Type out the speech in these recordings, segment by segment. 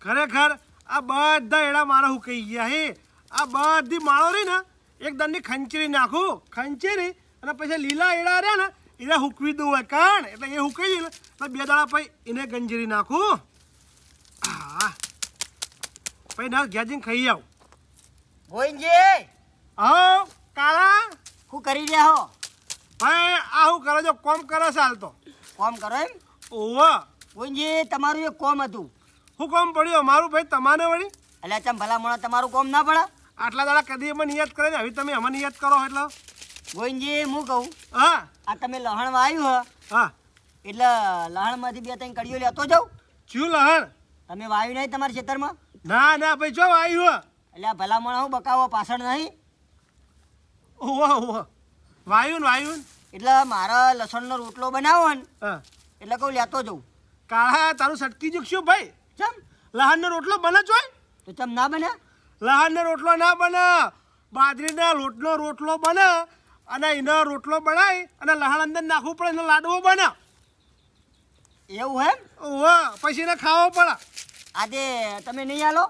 ખરેખર આ બધા એડા મારા હું કહી ગયા હે આ બધી માળો રહી ને એક દંડની ખંચરી નાખું ખંચરી અને પછી લીલા એડા રહ્યા ને એને હુકવી દઉં હોય કાણ એટલે એ હુકાઈ જાય ને એટલે 2 દાડા પછી એને ગંજરી નાખું હા પછી ના ઘેર જઈને ખાઈ આવું ગોવિંદજી હા કાળા શું કરી રહ્યા હો? ભાઈ આ હું કરે જો કોમ કરે છે હાલ તો કોમ કરો એમ? ઓવા ગોવિંદજી તમારું એક કોમ હતું. હું કોમ પડ્યું અમારું ભાઈ તમારે વળી એટલે ચમ ભલા મોણા તમારું કોમ ના પડે? આટલા દાડા કદી અમે નિયત કરે ને હવે તમે અમે નિયત કરો એટલે ગોવિંદજી હું કહું હા આ તમે લહણ વાવ્યું હ હા એટલે લહણમાંથી 2-3 કડીઓ લેતો જાઉં. શું લહણ તમે વાવ્યું નહીં તમારા ખેતરમાં? ના ના ભાઈ જો આવ્યું એટલે આ ભલા મોણા હું બકાવો પાછળ નહીં. ઓવા ઓવા વાયુ ને એટલે મારા લસણનો રોટલો બનાવો ને હા એટલે કહું લેતો જાઉં. કાળા તારું સટકી જુકશું ભાઈ ચમ લહાનનો રોટલો બને જોય તો ચમ ના બને? લહાનનો રોટલો ના બને બાજરીના લોટનો રોટલો બને અને એનો રોટલો બનાવી અને લહાણ અંદર નાખવું પડે એનો લાડવો બને એવું એમ? ઓવા પછી એને ખાવો પડે આજે તમે નહીં આલો?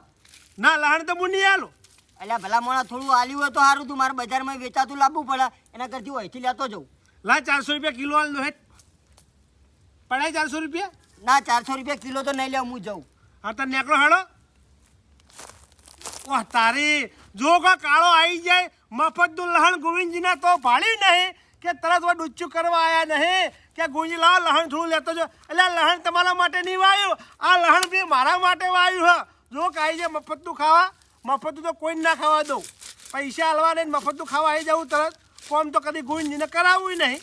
ના લહાણ તો હું નહીં આલું એટલે ભલા મોણા થોડું આલ્યું હોય તો સારું તું મારે બજારમાં વેચાતું લાવવું પડે એના કરતી અહીંથી લેતો જાઉં. લા 400 રૂપિયા કિલો હાલ નો હેઠ પડાય 400 રૂપિયા ના 400 રૂપિયા કિલો તો નહીં લેવું હું જાઉં. હા તો નેકળો હેડો વાહ તારી જો કા કાળો આવી જાય મફતનું લહણ ગોવિંદજીના તો ભાળી નહીં કે તરત વા ડુચ્ચું કરવા આવ્યા નહીં કે ગોવિંદજી લાવ લહણ થોડું લેતો જો એટલે આ લહણ તમારા માટે નહીં વાયું આ લહણ બી મારા માટે વાયું હ જો કે આવી જાય મફતનું ખાવા મફતનું તો કોઈ ના ખાવા દઉં પૈસા હાલવા નહીં મફતનું ખાવા આવી જવું તરત કોમ તો કદી ગોવિંદજીને કરાવવું નહીં